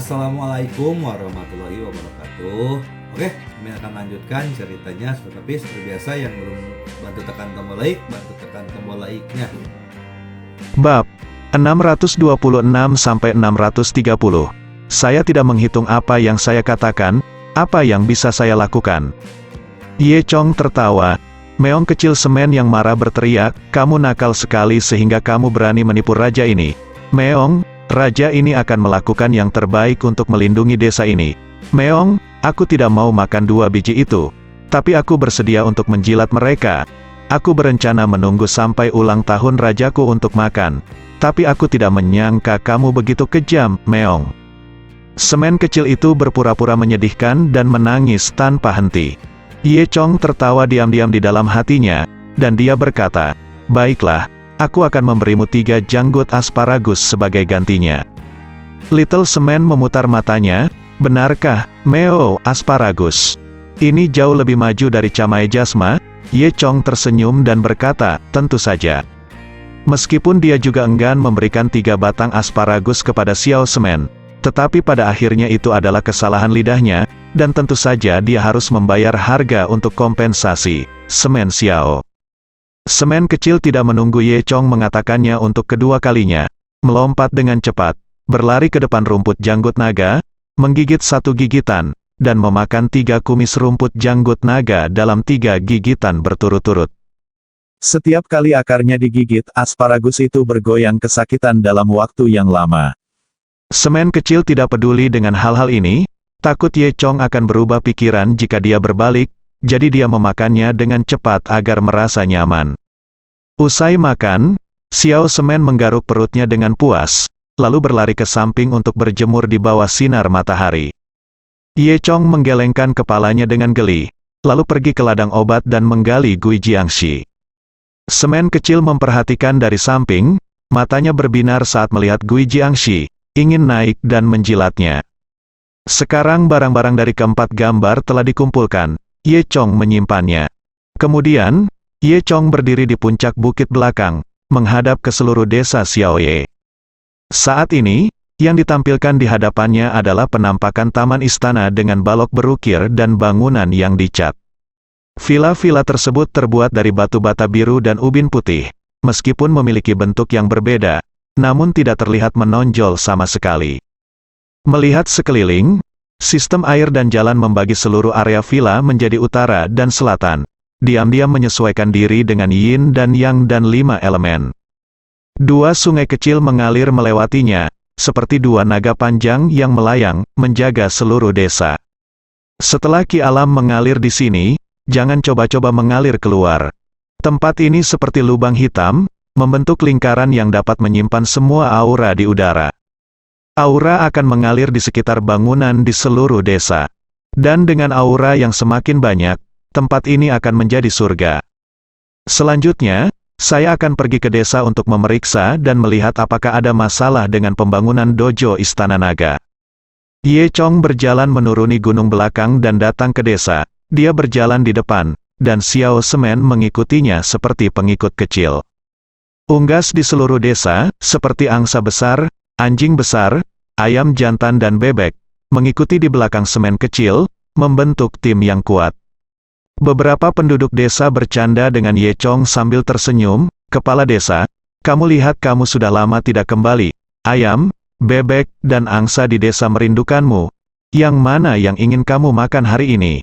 Assalamualaikum warahmatullahi wabarakatuh. Oke, kami akan lanjutkan ceritanya. Tapi seperti biasa yang belum bantu tekan tombol like, bantu tekan tombol like-nya. Bab 626 sampai 630. Saya tidak menghitung apa yang saya katakan, apa yang bisa saya lakukan. Ye Chong tertawa. Meong kecil semen yang marah berteriak, "Kamu nakal sekali sehingga kamu berani menipu raja ini. Meong, raja ini akan melakukan yang terbaik untuk melindungi desa ini. Meong, aku tidak mau makan 2 biji itu. Tapi aku bersedia untuk menjilat mereka. Aku berencana menunggu sampai ulang tahun rajaku untuk makan. Tapi aku tidak menyangka kamu begitu kejam, Meong." Semen kecil itu berpura-pura menyedihkan dan menangis tanpa henti. Ye Chong tertawa diam-diam di dalam hatinya, dan dia berkata, "Baiklah, aku akan memberimu 3 janggut asparagus sebagai gantinya." Little Semen memutar matanya, "Benarkah, Meo, asparagus? Ini jauh lebih maju dari camai jasma?" Ye Chong tersenyum dan berkata, "Tentu saja." Meskipun dia juga enggan memberikan 3 batang asparagus kepada Xiao Semen, tetapi pada akhirnya itu adalah kesalahan lidahnya, dan tentu saja dia harus membayar harga untuk kompensasi. Semen Xiao. Semen kecil tidak menunggu Ye Chong mengatakannya untuk kedua kalinya, melompat dengan cepat, berlari ke depan rumput janggut naga, menggigit 1 gigitan, dan memakan 3 kumis rumput janggut naga dalam 3 gigitan berturut-turut. Setiap kali akarnya digigit, asparagus itu bergoyang kesakitan dalam waktu yang lama. Semen kecil tidak peduli dengan hal-hal ini, takut Ye Chong akan berubah pikiran jika dia berbalik, jadi dia memakannya dengan cepat agar merasa nyaman. Usai makan, Xiao Semen menggaruk perutnya dengan puas, lalu berlari ke samping untuk berjemur di bawah sinar matahari. Ye Chong menggelengkan kepalanya dengan geli, lalu pergi ke ladang obat dan menggali Gui Jiangxi. Semen kecil memperhatikan dari samping, matanya berbinar saat melihat Gui Jiangxi, ingin naik dan menjilatnya. Sekarang barang-barang dari keempat gambar telah dikumpulkan, Ye Chong menyimpannya. Kemudian, Ye Chong berdiri di puncak bukit belakang, menghadap ke seluruh desa Xiaoye. Saat ini, yang ditampilkan di hadapannya adalah penampakan taman istana dengan balok berukir dan bangunan yang dicat. Villa-villa tersebut terbuat dari batu bata biru dan ubin putih, meskipun memiliki bentuk yang berbeda, namun tidak terlihat menonjol sama sekali. Melihat sekeliling, sistem air dan jalan membagi seluruh area villa menjadi utara dan selatan, diam-diam menyesuaikan diri dengan yin dan yang dan 5 elemen. 2 sungai kecil mengalir melewatinya, seperti 2 naga panjang yang melayang, menjaga seluruh desa. Setelah Ki Alam mengalir di sini, jangan coba-coba mengalir keluar. Tempat ini seperti lubang hitam, membentuk lingkaran yang dapat menyimpan semua aura di udara. Aura akan mengalir di sekitar bangunan di seluruh desa. Dan dengan aura yang semakin banyak, tempat ini akan menjadi surga. Selanjutnya, saya akan pergi ke desa untuk memeriksa dan melihat apakah ada masalah dengan pembangunan dojo Istana Naga. Ye Chong berjalan menuruni gunung belakang dan datang ke desa. Dia berjalan di depan, dan Xiao Semen mengikutinya seperti pengikut kecil. Unggas di seluruh desa, seperti angsa besar, anjing besar, ayam jantan dan bebek, mengikuti di belakang Semen kecil, membentuk tim yang kuat. Beberapa penduduk desa bercanda dengan Ye Chong sambil tersenyum, "Kepala desa, kamu lihat kamu sudah lama tidak kembali. Ayam, bebek, dan angsa di desa merindukanmu. Yang mana yang ingin kamu makan hari ini?"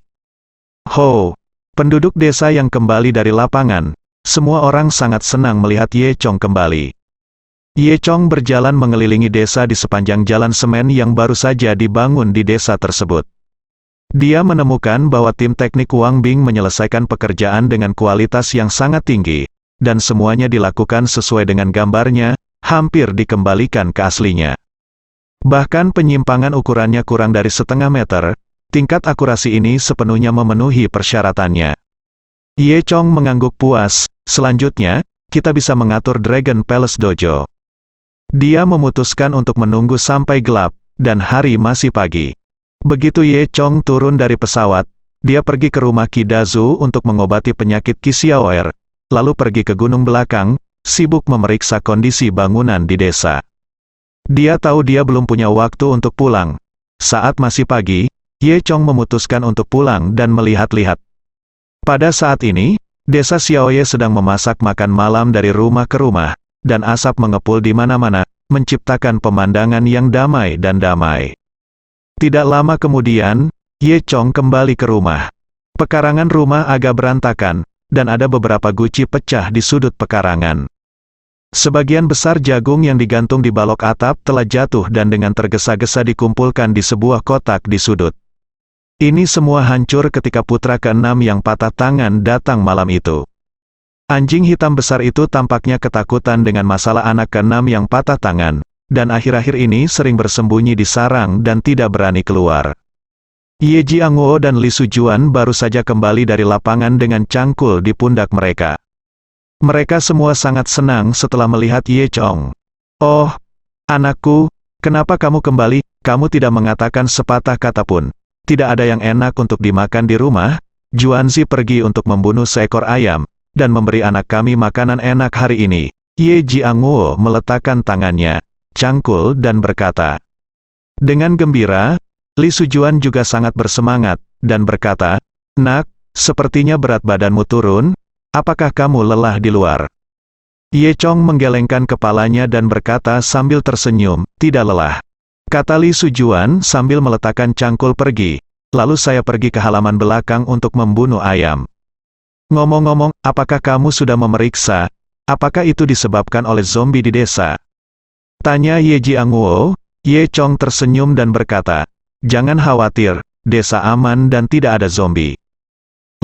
Ho! Penduduk desa yang kembali dari lapangan, semua orang sangat senang melihat Ye Chong kembali. Ye Chong berjalan mengelilingi desa di sepanjang jalan semen yang baru saja dibangun di desa tersebut. Dia menemukan bahwa tim teknik Wang Bing menyelesaikan pekerjaan dengan kualitas yang sangat tinggi, dan semuanya dilakukan sesuai dengan gambarnya, hampir dikembalikan ke aslinya. Bahkan penyimpangan ukurannya kurang dari setengah meter, tingkat akurasi ini sepenuhnya memenuhi persyaratannya. Ye Chong mengangguk puas. Selanjutnya, kita bisa mengatur Dragon Palace Dojo. Dia memutuskan untuk menunggu sampai gelap, dan hari masih pagi. Begitu Ye Chong turun dari pesawat, dia pergi ke rumah Ki Dazu untuk mengobati penyakit Ki Xiaoer, lalu pergi ke gunung belakang, sibuk memeriksa kondisi bangunan di desa. Dia tahu dia belum punya waktu untuk pulang, Saat masih pagi, Ye Chong memutuskan untuk pulang dan melihat-lihat. Pada saat ini, desa Xiaoye sedang memasak makan malam dari rumah ke rumah, dan asap mengepul di mana-mana, menciptakan pemandangan yang damai dan damai. Tidak lama kemudian, Ye Chong kembali ke rumah. Pekarangan rumah agak berantakan, dan ada beberapa guci pecah di sudut pekarangan. Sebagian besar jagung yang digantung di balok atap telah jatuh dan dengan tergesa-gesa dikumpulkan di sebuah kotak di sudut. Ini semua hancur ketika putra keenam yang patah tangan datang malam itu. Anjing hitam besar itu tampaknya ketakutan dengan masalah anak keenam yang patah tangan, dan akhir-akhir ini sering bersembunyi di sarang dan tidak berani keluar. Ye Jiangwo dan Li Sujuan baru saja kembali dari lapangan dengan cangkul di pundak mereka. Mereka semua sangat senang setelah melihat Ye Chong. "Oh, anakku, kenapa kamu kembali? Kamu tidak mengatakan sepatah kata pun. Tidak ada yang enak untuk dimakan di rumah?" Juanzi pergi untuk membunuh seekor ayam, dan memberi anak kami makanan enak hari ini. Ye Jiangwo meletakkan tangannya, cangkul dan berkata. Dengan gembira, Li Sujuan juga sangat bersemangat, dan berkata, "Nak, sepertinya berat badanmu turun. Apakah kamu lelah di luar?" Ye Chong menggelengkan kepalanya dan berkata sambil tersenyum, "Tidak lelah," kata Li Sujuan sambil meletakkan cangkul pergi. "Lalu saya pergi ke halaman belakang untuk membunuh ayam." "Ngomong-ngomong, apakah kamu sudah memeriksa? Apakah itu disebabkan oleh zombie di desa?" tanya Ye Jiangwo. Ye Chong tersenyum dan berkata, "Jangan khawatir, desa aman dan tidak ada zombie."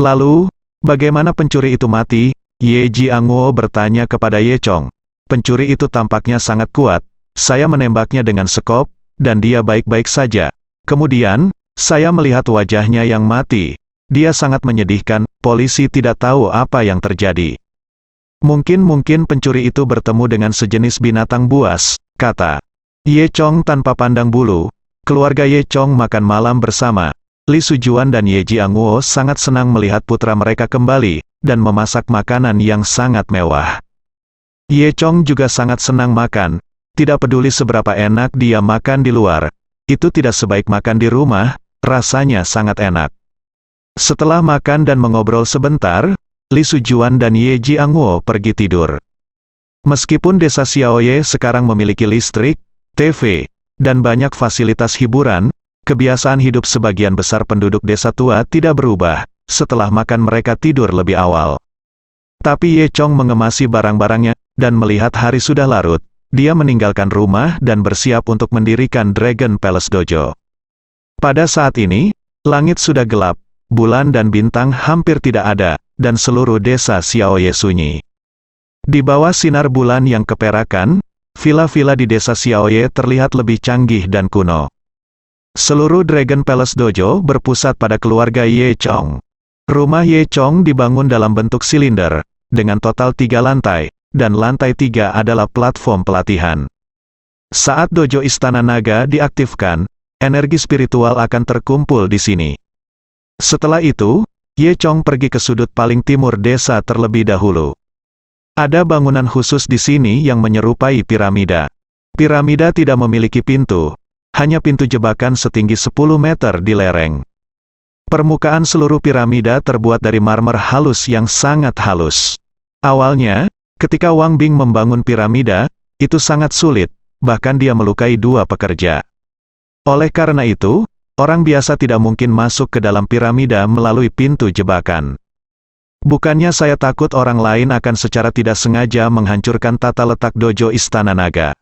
"Lalu, bagaimana pencuri itu mati?" Ye Jiangwo bertanya kepada Ye Chong. "Pencuri itu tampaknya sangat kuat. Saya menembaknya dengan sekop, dan dia baik-baik saja. Kemudian, saya melihat wajahnya yang mati. Dia sangat menyedihkan, polisi tidak tahu apa yang terjadi." Mungkin pencuri itu bertemu dengan sejenis binatang buas," kata Ye Chong tanpa pandang bulu. Keluarga Ye Chong makan malam bersama. Li Sujuan dan Ye Jiangwo sangat senang melihat putra mereka kembali, dan memasak makanan yang sangat mewah. Ye Chong juga sangat senang makan. Tidak peduli seberapa enak dia makan di luar, itu tidak sebaik makan di rumah, rasanya sangat enak. Setelah makan dan mengobrol sebentar, Li Sujuan dan Ye Jiangwo pergi tidur. Meskipun desa Xiaoye sekarang memiliki listrik, TV, dan banyak fasilitas hiburan, kebiasaan hidup sebagian besar penduduk desa tua tidak berubah. Setelah makan mereka tidur lebih awal. Tapi Ye Chong mengemasi barang-barangnya, dan melihat hari sudah larut, dia meninggalkan rumah dan bersiap untuk mendirikan Dragon Palace Dojo. Pada saat ini, langit sudah gelap, bulan dan bintang hampir tidak ada, dan seluruh desa Xiaoye sunyi. Di bawah sinar bulan yang keperakan, villa-villa di desa Xiaoye terlihat lebih canggih dan kuno. Seluruh Dragon Palace Dojo berpusat pada keluarga Ye Chong. Rumah Ye Chong dibangun dalam bentuk silinder, dengan total 3 lantai, dan lantai 3 adalah platform pelatihan. Saat Dojo Istana Naga diaktifkan, energi spiritual akan terkumpul di sini. Setelah itu, Ye Chong pergi ke sudut paling timur desa terlebih dahulu. Ada bangunan khusus di sini yang menyerupai piramida. Piramida tidak memiliki pintu, hanya pintu jebakan setinggi 10 meter di lereng. Permukaan seluruh piramida terbuat dari marmer halus yang sangat halus. Awalnya, ketika Wang Bing membangun piramida, itu sangat sulit, bahkan dia melukai 2 pekerja. Oleh karena itu, orang biasa tidak mungkin masuk ke dalam piramida melalui pintu jebakan. Bukannya saya takut orang lain akan secara tidak sengaja menghancurkan tata letak Dojo Istana Naga.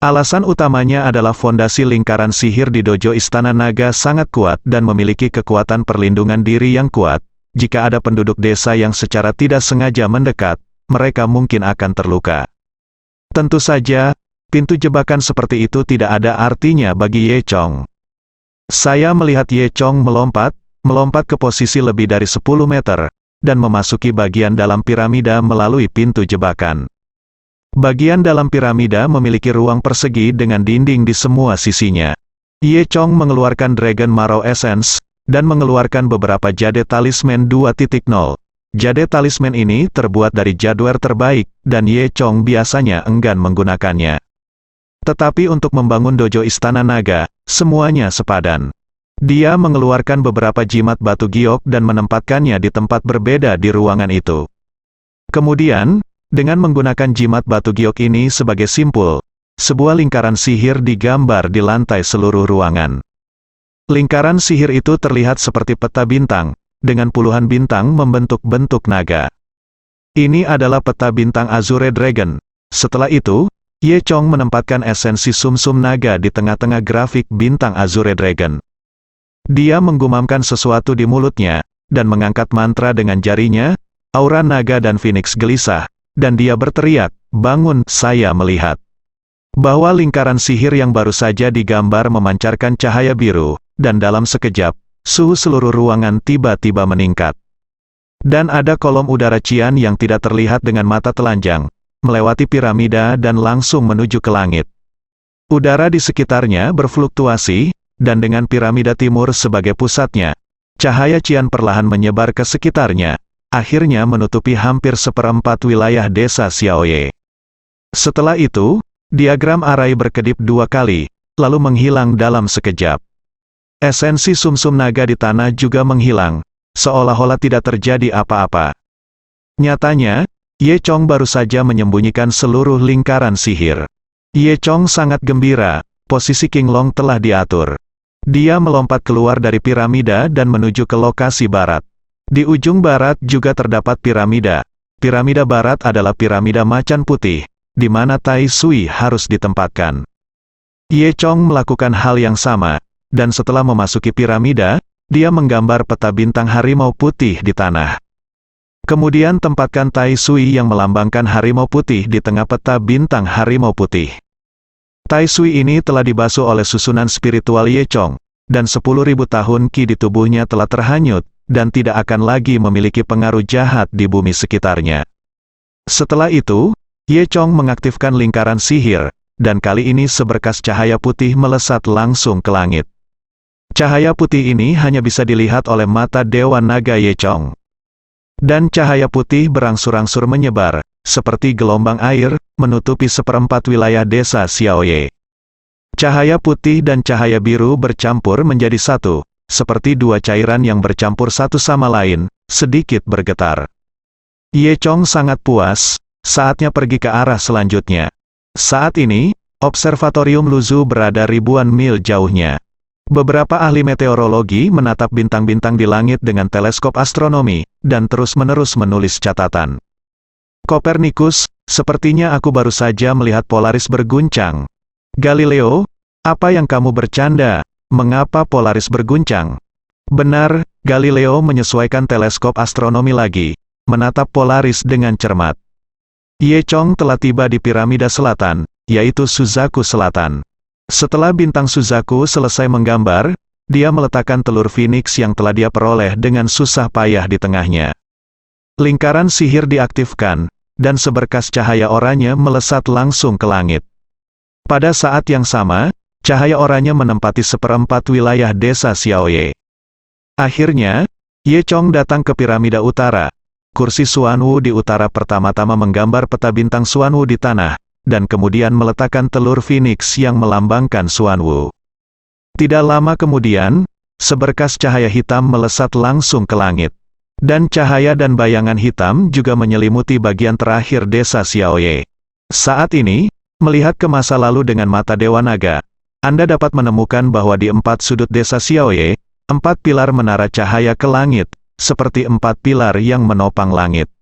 Alasan utamanya adalah fondasi lingkaran sihir di Dojo Istana Naga sangat kuat dan memiliki kekuatan perlindungan diri yang kuat. Jika ada penduduk desa yang secara tidak sengaja mendekat, mereka mungkin akan terluka. Tentu saja, pintu jebakan seperti itu tidak ada artinya bagi Ye Chong. Saya melihat Ye Chong melompat ke posisi lebih dari 10 meter, dan memasuki bagian dalam piramida melalui pintu jebakan. Bagian dalam piramida memiliki ruang persegi dengan dinding di semua sisinya. Ye Chong mengeluarkan Dragon Marrow Essence, dan mengeluarkan beberapa jade talisman 2.0. Jade talisman ini terbuat dari jadware terbaik, dan Ye Chong biasanya enggan menggunakannya. Tetapi untuk membangun Dojo Istana Naga, semuanya sepadan. Dia mengeluarkan beberapa jimat batu giok dan menempatkannya di tempat berbeda di ruangan itu. Kemudian, dengan menggunakan jimat batu giok ini sebagai simpul, sebuah lingkaran sihir digambar di lantai seluruh ruangan. Lingkaran sihir itu terlihat seperti peta bintang, dengan puluhan bintang membentuk bentuk naga. Ini adalah peta bintang Azure Dragon. Setelah itu, Ye Chong menempatkan esensi sumsum naga di tengah-tengah grafik bintang Azure Dragon. Dia menggumamkan sesuatu di mulutnya, dan mengangkat mantra dengan jarinya. Aura naga dan Phoenix gelisah, dan dia berteriak, "Bangun, saya melihat." Bahwa lingkaran sihir yang baru saja digambar memancarkan cahaya biru, dan dalam sekejap, suhu seluruh ruangan tiba-tiba meningkat. Dan ada kolom udara cian yang tidak terlihat dengan mata telanjang, melewati piramida dan langsung menuju ke langit. Udara di sekitarnya berfluktuasi, dan dengan piramida timur sebagai pusatnya, cahaya cian perlahan menyebar ke sekitarnya, akhirnya menutupi hampir seperempat wilayah desa Xiaoye. Setelah itu, diagram arai berkedip 2 kali, lalu menghilang dalam sekejap. Esensi sumsum naga di tanah juga menghilang, seolah-olah tidak terjadi apa-apa. Nyatanya, Ye Chong baru saja menyembunyikan seluruh lingkaran sihir. Ye Chong sangat gembira, posisi King Long telah diatur. Dia melompat keluar dari piramida dan menuju ke lokasi barat. Di ujung barat juga terdapat piramida. Piramida barat adalah piramida macan putih, di mana Tai Sui harus ditempatkan. Ye Chong melakukan hal yang sama, dan setelah memasuki piramida, dia menggambar peta bintang harimau putih di tanah. Kemudian tempatkan Tai Sui yang melambangkan harimau putih di tengah peta bintang harimau putih. Tai Sui ini telah dibasuh oleh susunan spiritual Ye Chong, dan 10.000 tahun ki di tubuhnya telah terhanyut, dan tidak akan lagi memiliki pengaruh jahat di bumi sekitarnya. Setelah itu, Ye Chong mengaktifkan lingkaran sihir, dan kali ini seberkas cahaya putih melesat langsung ke langit. Cahaya putih ini hanya bisa dilihat oleh mata Dewa Naga Ye Chong. Dan cahaya putih berangsur-angsur menyebar, seperti gelombang air, menutupi seperempat wilayah desa Xiaoye. Cahaya putih dan cahaya biru bercampur menjadi satu, seperti dua cairan yang bercampur satu sama lain, sedikit bergetar. Ye Chong sangat puas, saatnya pergi ke arah selanjutnya. Saat ini, Observatorium Luzu berada ribuan mil jauhnya. Beberapa ahli meteorologi menatap bintang-bintang di langit dengan teleskop astronomi, dan terus-menerus menulis catatan. Kopernikus, sepertinya aku baru saja melihat Polaris berguncang. Galileo, apa yang kamu bercanda? Mengapa Polaris berguncang? Benar, Galileo menyesuaikan teleskop astronomi lagi, menatap Polaris dengan cermat. Ye Chong telah tiba di piramida selatan, yaitu Suzaku Selatan. Setelah bintang Suzaku selesai menggambar, dia meletakkan telur Phoenix yang telah dia peroleh dengan susah payah di tengahnya. Lingkaran sihir diaktifkan, dan seberkas cahaya oranye melesat langsung ke langit. Pada saat yang sama, cahaya oranye menempati seperempat wilayah desa Xiaoye. Akhirnya, Ye Chong datang ke piramida utara. Kursi Xuanwu di utara pertama-tama menggambar peta bintang Xuanwu di tanah, dan kemudian meletakkan telur Phoenix yang melambangkan Xuanwu. Tidak lama kemudian, seberkas cahaya hitam melesat langsung ke langit. Dan cahaya dan bayangan hitam juga menyelimuti bagian terakhir desa Xiaoye. Saat ini, melihat ke masa lalu dengan mata Dewa Naga, Anda dapat menemukan bahwa di 4 sudut desa Xiaoye, 4 pilar menara cahaya ke langit, seperti 4 pilar yang menopang langit.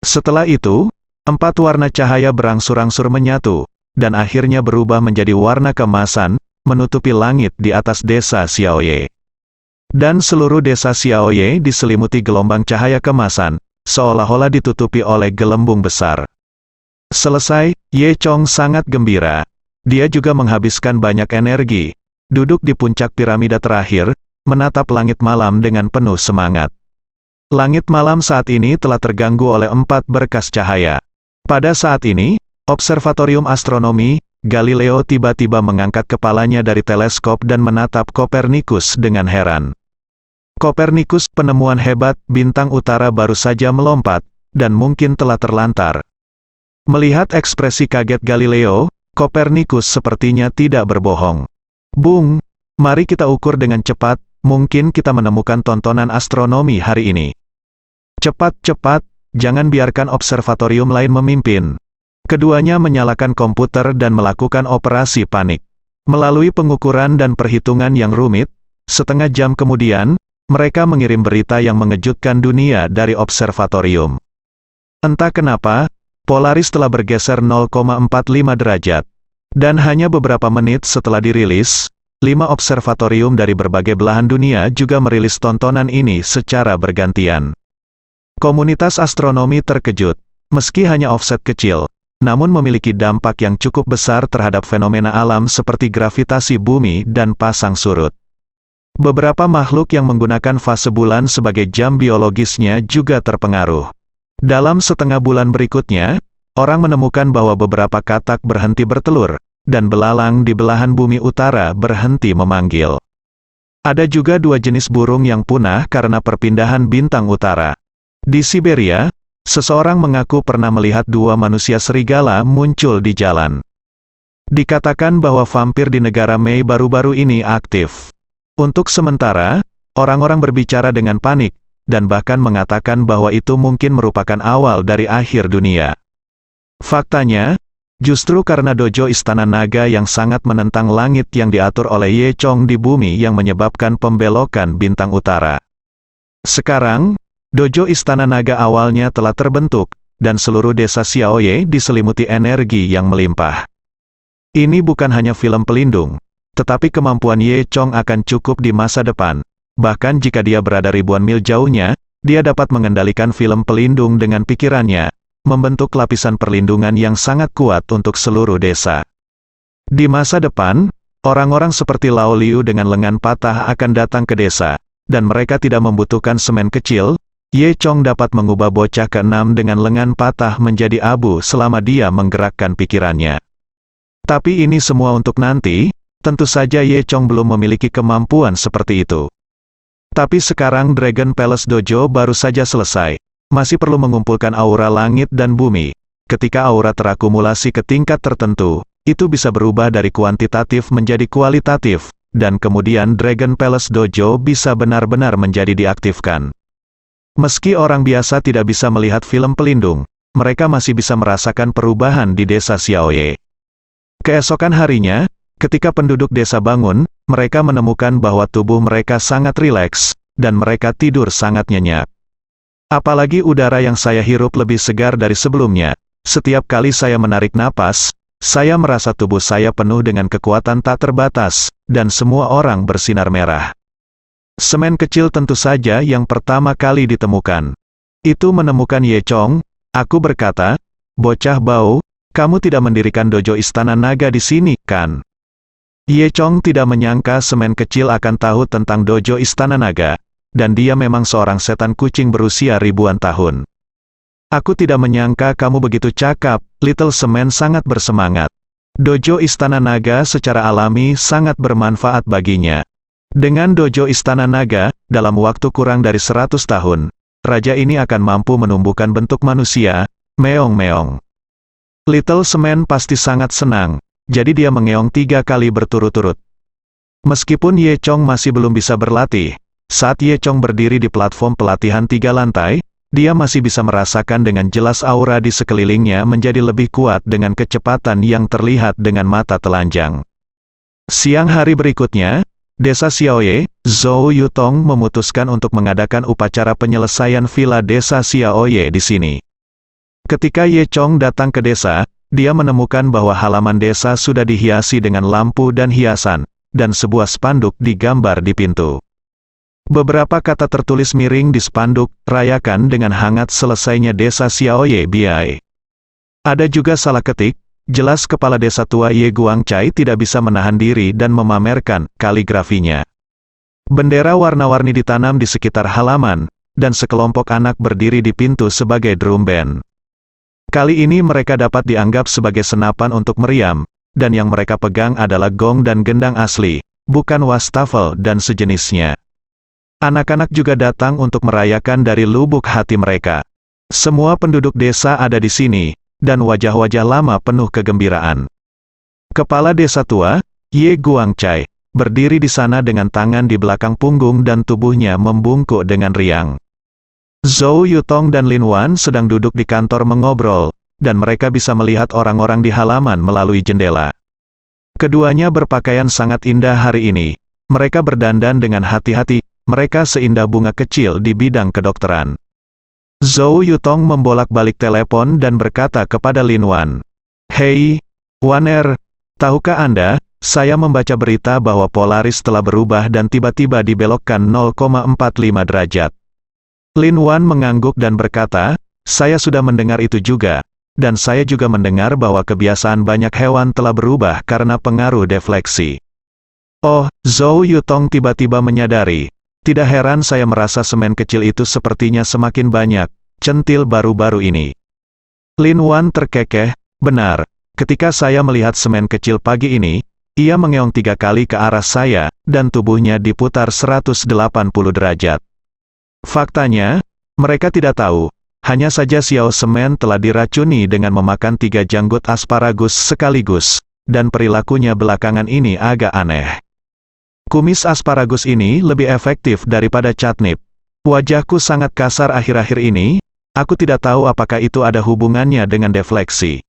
Setelah itu, 4 warna cahaya berangsur-angsur menyatu, dan akhirnya berubah menjadi warna keemasan, menutupi langit di atas desa Xiaoye. Dan seluruh desa Xiaoye diselimuti gelombang cahaya kemasan, seolah-olah ditutupi oleh gelembung besar. Selesai, Ye Chong sangat gembira. Dia juga menghabiskan banyak energi. Duduk di puncak piramida terakhir, menatap langit malam dengan penuh semangat. Langit malam saat ini telah terganggu oleh 4 berkas cahaya. Pada saat ini, Observatorium Astronomi, Galileo tiba-tiba mengangkat kepalanya dari teleskop dan menatap Kopernikus dengan heran. Kopernikus, penemuan hebat, bintang utara baru saja melompat, dan mungkin telah terlantar. Melihat ekspresi kaget Galileo, Kopernikus sepertinya tidak berbohong. Bung, Mari kita ukur dengan cepat, mungkin kita menemukan tontonan astronomi hari ini. Cepat-cepat, jangan biarkan observatorium lain memimpin. Keduanya menyalakan komputer dan melakukan operasi panik. Melalui pengukuran dan perhitungan yang rumit, setengah jam kemudian, mereka mengirim berita yang mengejutkan dunia dari observatorium. Entah kenapa, Polaris telah bergeser 0,45 derajat. Dan hanya beberapa menit setelah dirilis, 5 observatorium dari berbagai belahan dunia juga merilis tontonan ini secara bergantian. Komunitas astronomi terkejut, meski hanya offset kecil, namun memiliki dampak yang cukup besar terhadap fenomena alam seperti gravitasi bumi dan pasang surut. Beberapa makhluk yang menggunakan fase bulan sebagai jam biologisnya juga terpengaruh. Dalam setengah bulan berikutnya, orang menemukan bahwa beberapa katak berhenti bertelur, dan belalang di belahan bumi utara berhenti memanggil. Ada juga 2 jenis burung yang punah karena perpindahan bintang utara. Di Siberia, seseorang mengaku pernah melihat 2 manusia serigala muncul di jalan. Dikatakan bahwa vampir di negara Mei baru-baru ini aktif. Untuk sementara, orang-orang berbicara dengan panik, dan bahkan mengatakan bahwa itu mungkin merupakan awal dari akhir dunia. Faktanya, justru karena dojo Istana Naga yang sangat menentang langit yang diatur oleh Ye Chong di bumi yang menyebabkan pembelokan bintang utara. Sekarang, dojo Istana Naga awalnya telah terbentuk, dan seluruh desa Xiaoye diselimuti energi yang melimpah. Ini bukan hanya film pelindung, tetapi kemampuan Ye Chong akan cukup di masa depan. Bahkan jika dia berada ribuan mil jauhnya, dia dapat mengendalikan film pelindung dengan pikirannya, membentuk lapisan perlindungan yang sangat kuat untuk seluruh desa. Di masa depan, orang-orang seperti Lao Liu dengan lengan patah akan datang ke desa, dan mereka tidak membutuhkan semen kecil. Ye Chong dapat mengubah bocah ke-6 dengan lengan patah menjadi abu selama dia menggerakkan pikirannya. Tapi ini semua untuk nanti, tentu saja Ye Chong belum memiliki kemampuan seperti itu. Tapi sekarang Dragon Palace Dojo baru saja selesai. Masih perlu mengumpulkan aura langit dan bumi. Ketika aura terakumulasi ke tingkat tertentu, itu bisa berubah dari kuantitatif menjadi kualitatif, dan kemudian Dragon Palace Dojo bisa benar-benar menjadi diaktifkan. Meski orang biasa tidak bisa melihat film pelindung, mereka masih bisa merasakan perubahan di desa Xiaoye. Keesokan harinya, ketika penduduk desa bangun, mereka menemukan bahwa tubuh mereka sangat rileks, dan mereka tidur sangat nyenyak. Apalagi udara yang saya hirup lebih segar dari sebelumnya. Setiap kali saya menarik napas, saya merasa tubuh saya penuh dengan kekuatan tak terbatas, dan semua orang bersinar merah. Semen kecil tentu saja yang pertama kali ditemukan. Itu menemukan Ye Chong. Aku berkata, "Bocah bau, kamu tidak mendirikan dojo Istana Naga di sini, kan?" Ye Chong tidak menyangka semen kecil akan tahu tentang dojo Istana Naga. Dan dia memang seorang setan kucing berusia ribuan tahun. Aku tidak menyangka kamu begitu cakap, Little Semen sangat bersemangat. Dojo Istana Naga secara alami sangat bermanfaat baginya. Dengan dojo Istana Naga, dalam waktu kurang dari 100 tahun, raja ini akan mampu menumbuhkan bentuk manusia, meong-meong. Little Semen pasti sangat senang, jadi dia mengeong 3 kali berturut-turut. Meskipun Ye Chong masih belum bisa berlatih, saat Ye Chong berdiri di platform pelatihan 3 lantai, dia masih bisa merasakan dengan jelas aura di sekelilingnya menjadi lebih kuat dengan kecepatan yang terlihat dengan mata telanjang. Siang hari berikutnya, desa Xiaoye, Zhou Yutong memutuskan untuk mengadakan upacara penyelesaian villa desa Xiaoye di sini. Ketika Ye Chong datang ke desa, dia menemukan bahwa halaman desa sudah dihiasi dengan lampu dan hiasan, dan sebuah spanduk digambar di pintu. Beberapa kata tertulis miring di spanduk, rayakan dengan hangat selesainya desa Xiaoye Biai. Ada juga salah ketik, jelas kepala desa tua Ye Guangcai tidak bisa menahan diri dan memamerkan kaligrafinya. Bendera warna-warni ditanam di sekitar halaman, dan sekelompok anak berdiri di pintu sebagai drum band. Kali ini mereka dapat dianggap sebagai senapan untuk meriam, dan yang mereka pegang adalah gong dan gendang asli, bukan wastafel dan sejenisnya. Anak-anak juga datang untuk merayakan dari lubuk hati mereka. Semua penduduk desa ada di sini, dan wajah-wajah lama penuh kegembiraan. Kepala desa tua, Ye Guangcai, berdiri di sana dengan tangan di belakang punggung dan tubuhnya membungkuk dengan riang. Zhou Yutong dan Lin Wan sedang duduk di kantor mengobrol, dan mereka bisa melihat orang-orang di halaman melalui jendela. Keduanya berpakaian sangat indah hari ini. Mereka berdandan dengan hati-hati, mereka seindah bunga kecil di bidang kedokteran. Zhou Yutong membolak-balik telepon dan berkata kepada Lin Wan, "Hei, Waner, tahukah Anda, saya membaca berita bahwa Polaris telah berubah dan tiba-tiba dibelokkan 0,45 derajat. Lin Wan mengangguk dan berkata, "Saya sudah mendengar itu juga, dan saya juga mendengar bahwa kebiasaan banyak hewan telah berubah karena pengaruh defleksi." Oh, Zhou Yutong tiba-tiba menyadari. Tidak heran saya merasa semen kecil itu sepertinya semakin banyak, centil baru-baru ini. Lin Wan terkekeh, benar. Ketika saya melihat semen kecil pagi ini, ia mengeong 3 kali ke arah saya, dan tubuhnya diputar 180 derajat. Faktanya, mereka tidak tahu. Hanya saja Xiao Semen telah diracuni dengan memakan 3 janggut asparagus sekaligus, dan perilakunya belakangan ini agak aneh. Kumis asparagus ini lebih efektif daripada catnip. Wajahku sangat kasar akhir-akhir ini, aku tidak tahu apakah itu ada hubungannya dengan defleksi.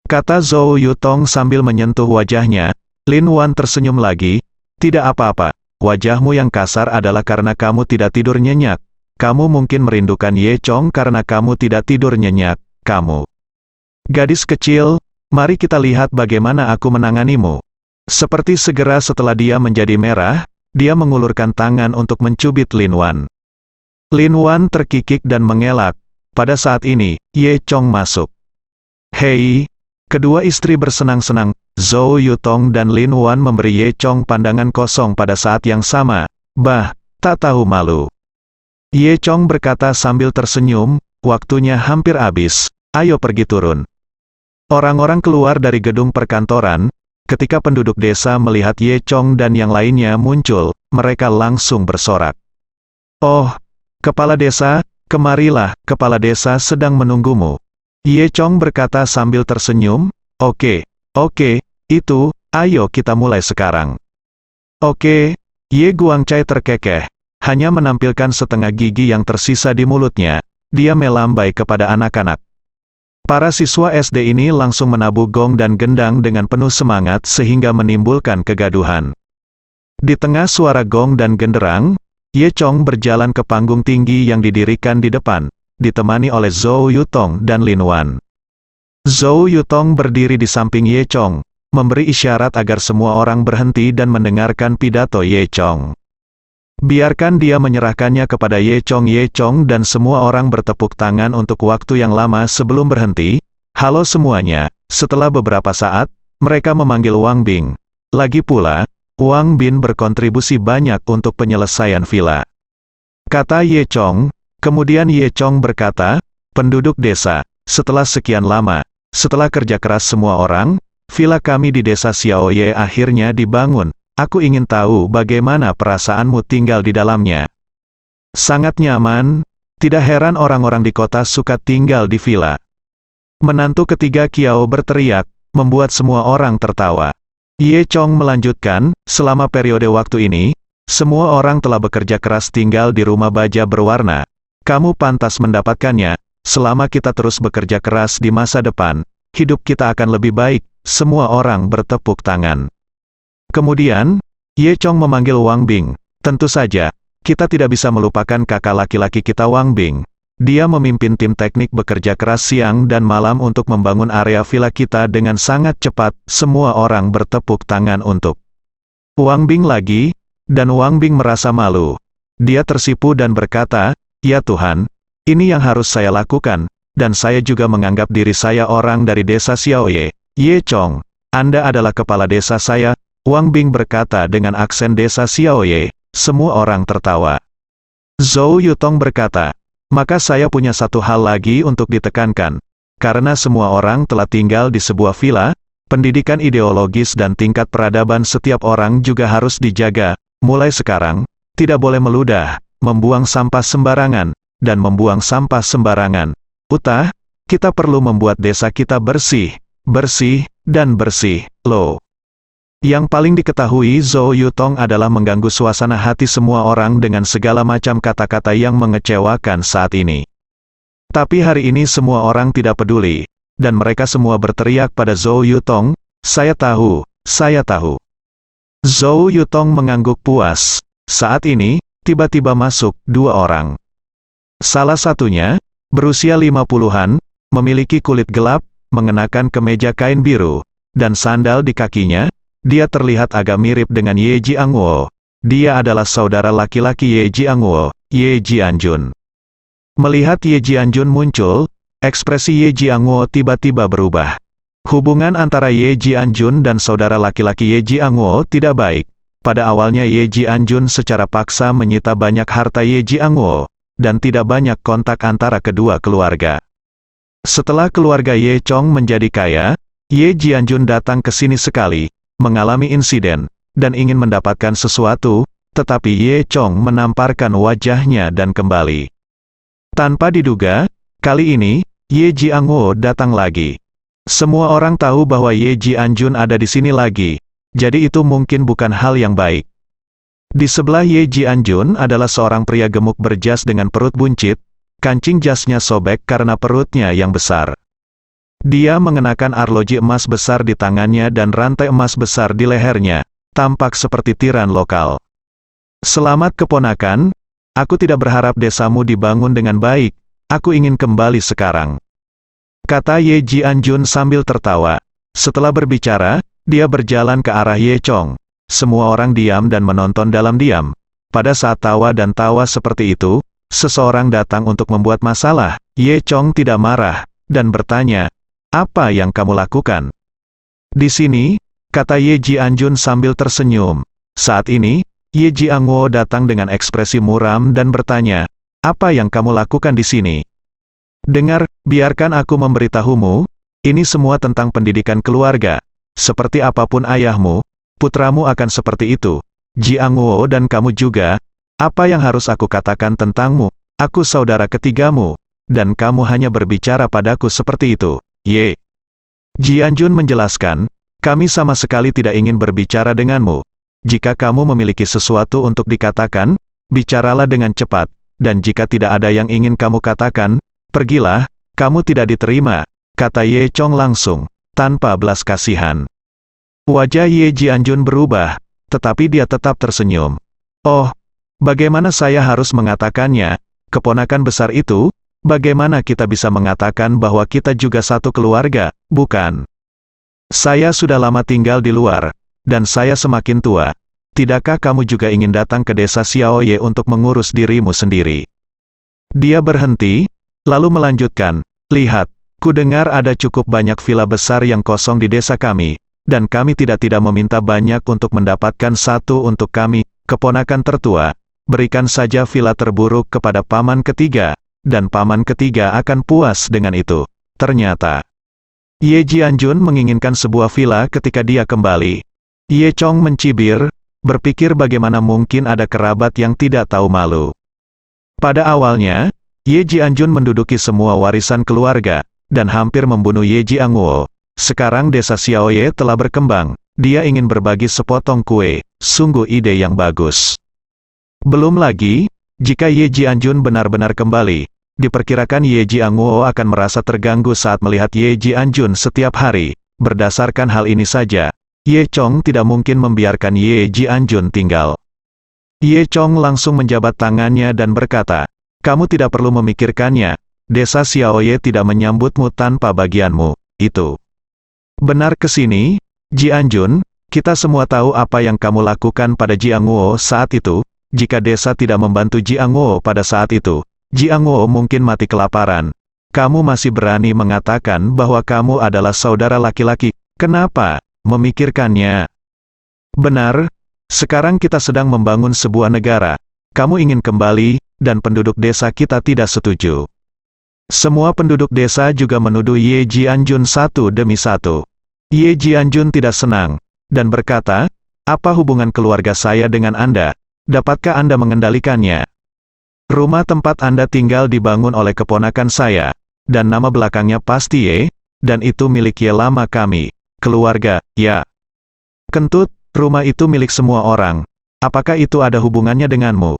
Kata Zhou Yutong sambil menyentuh wajahnya. Lin Wan tersenyum lagi, "Tidak apa-apa, wajahmu yang kasar adalah karena kamu tidak tidur nyenyak. Kamu mungkin merindukan Ye Chong karena kamu tidak tidur nyenyak, kamu. Gadis kecil, mari kita lihat bagaimana aku menanganimu." Seperti segera setelah dia menjadi merah, dia mengulurkan tangan untuk mencubit Lin Wan. Lin Wan terkikik dan mengelak. Pada saat ini, Ye Chong masuk. "Hei!" Kedua istri bersenang-senang. Zhou Yutong dan Lin Wan memberi Ye Chong pandangan kosong pada saat yang sama. "Bah, tak tahu malu." Ye Chong berkata sambil tersenyum, "Waktunya hampir habis, ayo pergi turun." Orang-orang keluar dari gedung perkantoran. Ketika penduduk desa melihat Ye Chong dan yang lainnya muncul, mereka langsung bersorak. "Oh, kepala desa, kemarilah, kepala desa sedang menunggumu." Ye Chong berkata sambil tersenyum, Oke, itu, ayo kita mulai sekarang." "Oke." Ye Guangcai terkekeh. Hanya menampilkan setengah gigi yang tersisa di mulutnya, dia melambai kepada anak-anak. Para siswa SD ini langsung menabuh gong dan gendang dengan penuh semangat sehingga menimbulkan kegaduhan. Di tengah suara gong dan genderang, Ye Chong berjalan ke panggung tinggi yang didirikan di depan, ditemani oleh Zhou Yutong dan Lin Wan. Zhou Yutong berdiri di samping Ye Chong, memberi isyarat agar semua orang berhenti dan mendengarkan pidato Ye Chong. Biarkan dia menyerahkannya kepada Ye Chong dan semua orang bertepuk tangan untuk waktu yang lama sebelum berhenti. "Halo semuanya." Setelah beberapa saat, mereka memanggil Wang Bing. Lagi pula, Wang Bin berkontribusi banyak untuk penyelesaian villa. Kata Ye Chong. Kemudian Ye Chong berkata, "Penduduk desa, setelah sekian lama, setelah kerja keras semua orang, villa kami di desa Xiaoye akhirnya dibangun. Aku ingin tahu bagaimana perasaanmu tinggal di dalamnya." "Sangat nyaman, tidak heran orang-orang di kota suka tinggal di villa." Menantu ketiga Kiao berteriak, membuat semua orang tertawa. Ye Chong melanjutkan, "Selama periode waktu ini, semua orang telah bekerja keras tinggal di rumah baja berwarna. Kamu pantas mendapatkannya. Selama kita terus bekerja keras di masa depan, hidup kita akan lebih baik." Semua orang bertepuk tangan. Kemudian, Ye Chong memanggil Wang Bing. "Tentu saja, kita tidak bisa melupakan kakak laki-laki kita Wang Bing. Dia memimpin tim teknik bekerja keras siang dan malam untuk membangun area villa kita dengan sangat cepat." Semua orang bertepuk tangan untuk Wang Bing lagi, dan Wang Bing merasa malu. Dia tersipu dan berkata, "Ya Tuhan, ini yang harus saya lakukan, dan saya juga menganggap diri saya orang dari desa Xiaoye." "Ye Chong, Anda adalah kepala desa saya," Wang Bing berkata dengan aksen desa Xiaoye. Semua orang tertawa. Zhou Yutong berkata, "Maka saya punya satu hal lagi untuk ditekankan. Karena semua orang telah tinggal di sebuah villa, pendidikan ideologis dan tingkat peradaban setiap orang juga harus dijaga. Mulai sekarang, tidak boleh meludah, membuang sampah sembarangan, dan membuang sampah sembarangan. Utah, kita perlu membuat desa kita bersih, bersih, dan bersih, loh." Yang paling diketahui Zhou Yutong adalah mengganggu suasana hati semua orang dengan segala macam kata-kata yang mengecewakan saat ini. Tapi hari ini semua orang tidak peduli, dan mereka semua berteriak pada Zhou Yutong, saya tahu, saya tahu. Zhou Yutong mengangguk puas. Saat ini, tiba-tiba masuk dua orang. Salah satunya, berusia 50-an, memiliki kulit gelap, mengenakan kemeja kain biru, dan sandal di kakinya. Dia terlihat agak mirip dengan Ye Jiangwo. Dia adalah saudara laki-laki Ye Jiangwo, Ye Jianjun. Melihat Ye Jianjun muncul, ekspresi Ye Jiangwo tiba-tiba berubah. Hubungan antara Ye Jianjun dan saudara laki-laki Ye Jiangwo tidak baik. Pada awalnya Ye Jianjun secara paksa menyita banyak harta Ye Jiangwo, dan tidak banyak kontak antara kedua keluarga. Setelah keluarga Ye Chong menjadi kaya, Ye Jianjun datang ke sini sekali, mengalami insiden, dan ingin mendapatkan sesuatu, tetapi Ye Chong menamparkan wajahnya dan kembali. Tanpa diduga, kali ini, Ye Jiangwo datang lagi. Semua orang tahu bahwa Ye Jianjun ada di sini lagi, jadi itu mungkin bukan hal yang baik. Di sebelah Ye Jianjun adalah seorang pria gemuk berjas dengan perut buncit, kancing jasnya sobek karena perutnya yang besar. Dia mengenakan arloji emas besar di tangannya dan rantai emas besar di lehernya, tampak seperti tiran lokal. Selamat keponakan, aku tidak berharap desamu dibangun dengan baik, aku ingin kembali sekarang. Kata Ye Jianjun sambil tertawa. Setelah berbicara, dia berjalan ke arah Ye Chong. Semua orang diam dan menonton dalam diam. Pada saat tawa dan tawa seperti itu, seseorang datang untuk membuat masalah. Ye Chong tidak marah, dan bertanya, apa yang kamu lakukan? Di sini, kata Ye Jianjun sambil tersenyum. Saat ini, Ye Jiangwo datang dengan ekspresi muram dan bertanya, apa yang kamu lakukan di sini? Dengar, biarkan aku memberitahumu, ini semua tentang pendidikan keluarga. Seperti apapun ayahmu, putramu akan seperti itu. Jiangwo dan kamu juga, apa yang harus aku katakan tentangmu? Aku saudara ketigamu, dan kamu hanya berbicara padaku seperti itu. Ye Jianjun menjelaskan, kami sama sekali tidak ingin berbicara denganmu. Jika kamu memiliki sesuatu untuk dikatakan, bicaralah dengan cepat, dan jika tidak ada yang ingin kamu katakan, pergilah, kamu tidak diterima, kata Ye Chong langsung, tanpa belas kasihan. Wajah Ye Jianjun berubah, tetapi dia tetap tersenyum. Oh, bagaimana saya harus mengatakannya, keponakan besar itu? Bagaimana kita bisa mengatakan bahwa kita juga satu keluarga, bukan? Saya sudah lama tinggal di luar, dan saya semakin tua. Tidakkah kamu juga ingin datang ke desa Xiaoye untuk mengurus dirimu sendiri? Dia berhenti, lalu melanjutkan, lihat, ku dengar ada cukup banyak villa besar yang kosong di desa kami, dan kami tidak meminta banyak untuk mendapatkan satu untuk kami, keponakan tertua. Berikan saja villa terburuk kepada paman ketiga, dan paman ketiga akan puas dengan itu. Ternyata, Ye Jianjun menginginkan sebuah villa ketika dia kembali. Ye Chong mencibir, berpikir bagaimana mungkin ada kerabat yang tidak tahu malu. Pada awalnya, Ye Jianjun menduduki semua warisan keluarga, dan hampir membunuh Ye Jiangwo. Sekarang desa Xiaoye telah berkembang, dia ingin berbagi sepotong kue, sungguh ide yang bagus. Belum lagi, jika Ye Jianjun benar-benar kembali, diperkirakan Ye Jiangwo akan merasa terganggu saat melihat Ye Jianjun setiap hari. Berdasarkan hal ini saja, Ye Chong tidak mungkin membiarkan Ye Jianjun tinggal. Ye Chong langsung menjabat tangannya dan berkata, kamu tidak perlu memikirkannya, desa Xiaoye tidak menyambutmu tanpa bagianmu, itu. Benar kesini, Jianjun, kita semua tahu apa yang kamu lakukan pada Jiangwo saat itu. Jika desa tidak membantu Jiangwo pada saat itu, Jiangwo mungkin mati kelaparan. Kamu masih berani mengatakan bahwa kamu adalah saudara laki-laki. Kenapa memikirkannya? Benar, sekarang kita sedang membangun sebuah negara. Kamu ingin kembali, dan penduduk desa kita tidak setuju. Semua penduduk desa juga menuduh Ye Jianjun satu demi satu. Ye Jianjun tidak senang, dan berkata, apa hubungan keluarga saya dengan Anda? Dapatkah Anda mengendalikannya? Rumah tempat Anda tinggal dibangun oleh keponakan saya, dan nama belakangnya pasti Ye, dan itu milik Ye lama kami, keluarga, ya. Kentut, rumah itu milik semua orang. Apakah itu ada hubungannya denganmu?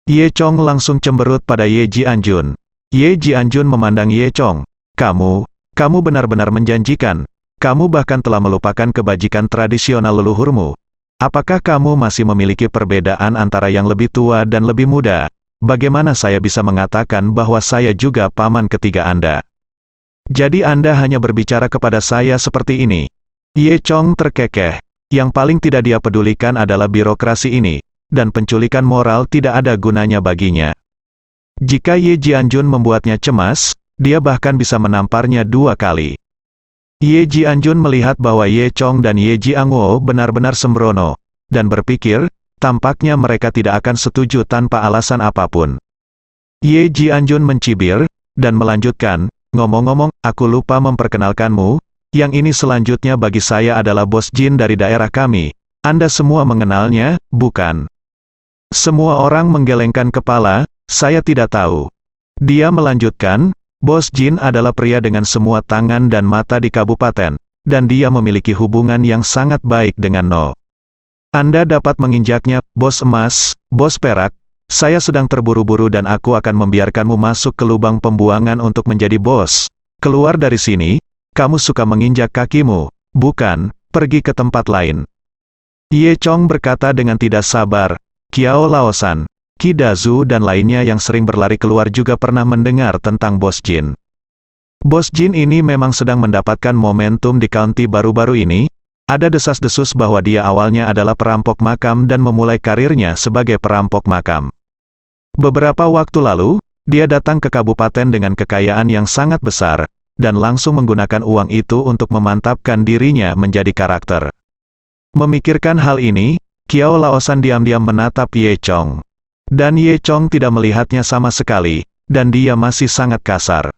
Ye Chong langsung cemberut pada Ye Jianjun. Ye Jianjun memandang Ye Chong. Kamu benar-benar menjanjikan. Kamu bahkan telah melupakan kebajikan tradisional leluhurmu. Apakah kamu masih memiliki perbedaan antara yang lebih tua dan lebih muda? Bagaimana saya bisa mengatakan bahwa saya juga paman ketiga Anda? Jadi Anda hanya berbicara kepada saya seperti ini. Ye Chong terkekeh. Yang paling tidak dia pedulikan adalah birokrasi ini, dan penculikan moral tidak ada gunanya baginya. Jika Ye Jianjun membuatnya cemas, dia bahkan bisa menamparnya 2 kali. Ye Jianjun melihat bahwa Ye Chong dan Ye Jiangwo benar-benar sembrono, dan berpikir, tampaknya mereka tidak akan setuju tanpa alasan apapun. Ye Jianjun mencibir, dan melanjutkan, ngomong-ngomong, aku lupa memperkenalkanmu, yang ini selanjutnya bagi saya adalah Bos Jin dari daerah kami. Anda semua mengenalnya, bukan? Semua orang menggelengkan kepala, saya tidak tahu. Dia melanjutkan, Bos Jin adalah pria dengan semua tangan dan mata di kabupaten, dan dia memiliki hubungan yang sangat baik dengan No. Anda dapat menginjaknya, Bos Emas, Bos Perak. Saya sedang terburu-buru dan aku akan membiarkanmu masuk ke lubang pembuangan untuk menjadi bos. Keluar dari sini. Kamu suka menginjak kakimu, bukan? Pergi ke tempat lain. Ye Chong berkata dengan tidak sabar. Kiao Laosan, Qi Dazu dan lainnya yang sering berlari keluar juga pernah mendengar tentang Bos Jin. Bos Jin ini memang sedang mendapatkan momentum di county baru-baru ini. Ada desas-desus bahwa dia awalnya adalah perampok makam dan memulai karirnya sebagai perampok makam. Beberapa waktu lalu, dia datang ke kabupaten dengan kekayaan yang sangat besar, dan langsung menggunakan uang itu untuk memantapkan dirinya menjadi karakter. Memikirkan hal ini, Kiao Laosan diam-diam menatap Ye Chong. Dan Ye Chong tidak melihatnya sama sekali, dan dia masih sangat kasar.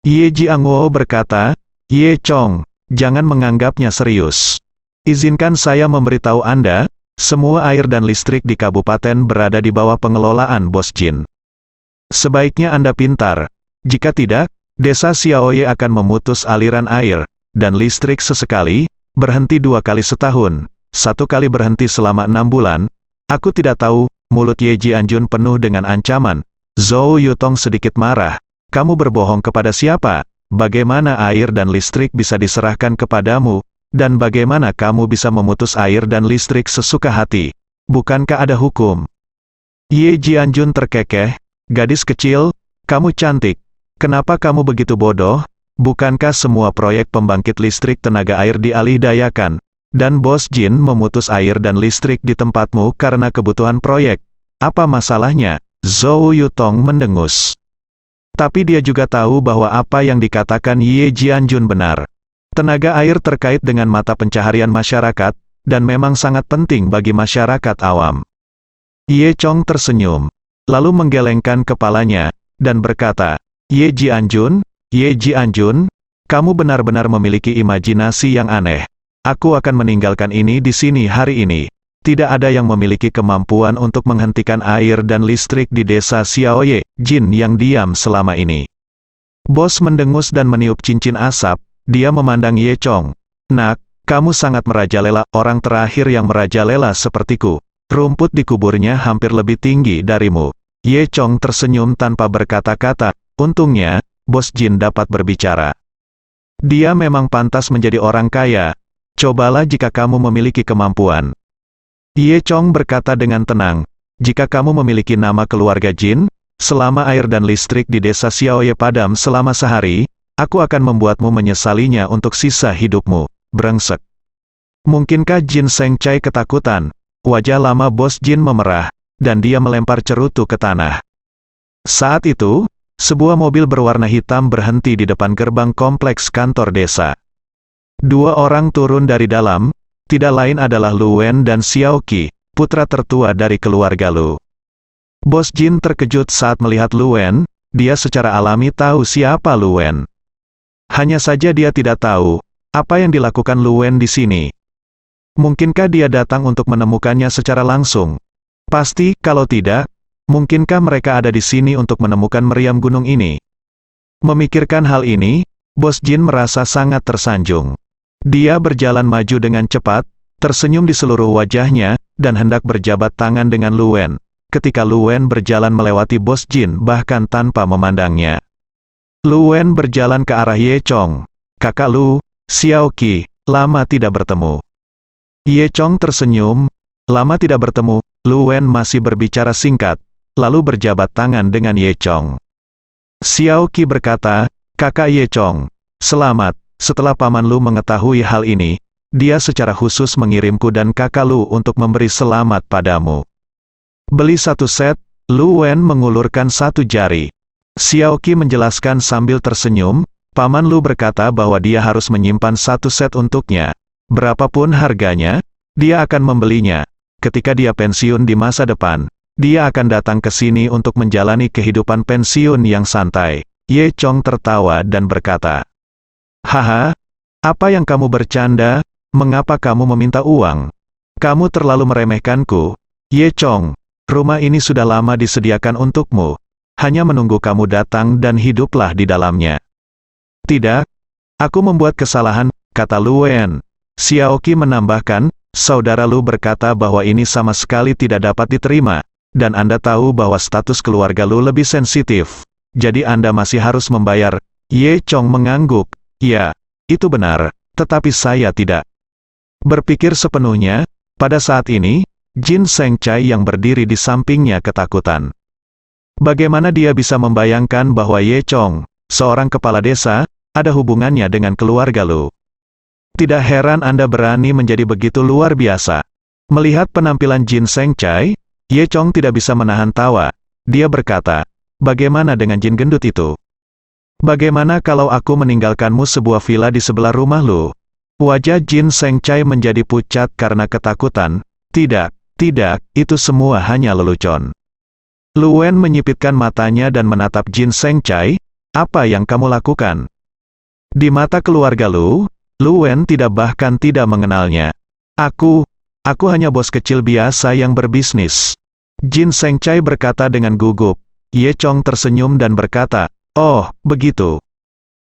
Ye Jiangwo berkata, Ye Chong, jangan menganggapnya serius. Izinkan saya memberitahu Anda, semua air dan listrik di kabupaten berada di bawah pengelolaan Bos Jin. Sebaiknya Anda pintar. Jika tidak, Desa Xiaoye akan memutus aliran air dan listrik sesekali, berhenti 2 kali setahun, 1 kali berhenti selama 6 bulan. Aku tidak tahu. Mulut Ye Jianjun penuh dengan ancaman. Zhou Yutong sedikit marah. Kamu berbohong kepada siapa? Bagaimana air dan listrik bisa diserahkan kepadamu? Dan bagaimana kamu bisa memutus air dan listrik sesuka hati? Bukankah ada hukum? Ye Jianjun terkekeh. Gadis kecil, kamu cantik. Kenapa kamu begitu bodoh? Bukankah semua proyek pembangkit listrik tenaga air dialih-dayakan? Dan Bos Jin memutus air dan listrik di tempatmu karena kebutuhan proyek. Apa masalahnya? Zhou Yutong mendengus. Tapi dia juga tahu bahwa apa yang dikatakan Ye Jianjun benar. Tenaga air terkait dengan mata pencaharian masyarakat, dan memang sangat penting bagi masyarakat awam. Ye Chong tersenyum, lalu menggelengkan kepalanya, dan berkata, Ye Jianjun, kamu benar-benar memiliki imajinasi yang aneh. Aku akan meninggalkan ini di sini hari ini. Tidak ada yang memiliki kemampuan untuk menghentikan air dan listrik di desa Xiaoye, Jin yang diam selama ini. Bos mendengus dan meniup cincin asap, dia memandang Ye Chong. Nak, kamu sangat merajalela, orang terakhir yang merajalela sepertiku. Rumput di kuburnya hampir lebih tinggi darimu. Ye Chong tersenyum tanpa berkata-kata. Untungnya, Bos Jin dapat berbicara. Dia memang pantas menjadi orang kaya. Cobalah jika kamu memiliki kemampuan. Ye Chong berkata dengan tenang, jika kamu memiliki nama keluarga Jin, selama air dan listrik di desa Xiaoye padam selama sehari, aku akan membuatmu menyesalinya untuk sisa hidupmu. Brengsek. Mungkinkah Jin Seng Chai ketakutan? Wajah lama Bos Jin memerah, dan dia melempar cerutu ke tanah. Saat itu, sebuah mobil berwarna hitam berhenti di depan gerbang kompleks kantor desa. 2 orang turun dari dalam, tidak lain adalah Lu Wen dan Xiao Qi, putra tertua dari keluarga Lu. Bos Jin terkejut saat melihat Lu Wen, dia secara alami tahu siapa Lu Wen. Hanya saja dia tidak tahu, apa yang dilakukan Lu Wen di sini. Mungkinkah dia datang untuk menemukannya secara langsung? Pasti, kalau tidak, mungkinkah mereka ada di sini untuk menemukan meriam gunung ini? Memikirkan hal ini, Bos Jin merasa sangat tersanjung. Dia berjalan maju dengan cepat, tersenyum di seluruh wajahnya, dan hendak berjabat tangan dengan Lu Wen. Ketika Lu Wen berjalan melewati bos Jin bahkan tanpa memandangnya. Lu Wen berjalan ke arah Ye Chong. "Kakak Lu, Xiao Qi, lama tidak bertemu." Ye Chong tersenyum. Lama tidak bertemu, Lu Wen masih berbicara singkat, lalu berjabat tangan dengan Ye Chong. Xiao Qi berkata, "Kakak Ye Chong, selamat, setelah Paman Lu mengetahui hal ini, dia secara khusus mengirimku dan kakak Lu untuk memberi selamat padamu. Beli satu set." Lu Wen mengulurkan satu jari. Xiao Qi menjelaskan sambil tersenyum, Paman Lu berkata bahwa dia harus menyimpan satu set untuknya. Berapapun harganya, dia akan membelinya. Ketika dia pensiun di masa depan, dia akan datang ke sini untuk menjalani kehidupan pensiun yang santai. Ye Chong tertawa dan berkata, "Haha, apa yang kamu bercanda? Mengapa kamu meminta uang? Kamu terlalu meremehkanku. Ye Chong, rumah ini sudah lama disediakan untukmu. Hanya menunggu kamu datang dan hiduplah di dalamnya." "Tidak, aku membuat kesalahan," kata Lu Wen. Xiao Qi menambahkan, "Saudara Lu berkata bahwa ini sama sekali tidak dapat diterima, dan Anda tahu bahwa status keluarga Lu lebih sensitif. Jadi Anda masih harus membayar." Ye Chong mengangguk, "Ya, itu benar, tetapi saya tidak." Berpikir sepenuhnya, pada saat ini, Jin Sengcai yang berdiri di sampingnya ketakutan. Bagaimana dia bisa membayangkan bahwa Ye Chong, seorang kepala desa, ada hubungannya dengan keluarga Lu? Tidak heran Anda berani menjadi begitu luar biasa. Melihat penampilan Jin Sengcai, Ye Chong tidak bisa menahan tawa. Dia berkata, "Bagaimana dengan Jin gendut itu? Bagaimana kalau aku meninggalkanmu sebuah villa di sebelah rumah Lu?" Wajah Jin Sengcai menjadi pucat karena ketakutan. "Tidak, tidak, itu semua hanya lelucon." Lu Wen menyipitkan matanya dan menatap Jin Sengcai. "Apa yang kamu lakukan?" Di mata keluarga Lu Wen bahkan tidak mengenalnya. Aku hanya bos kecil biasa yang berbisnis." Jin Sengcai berkata dengan gugup. Ye Chong tersenyum dan berkata, "Oh, begitu.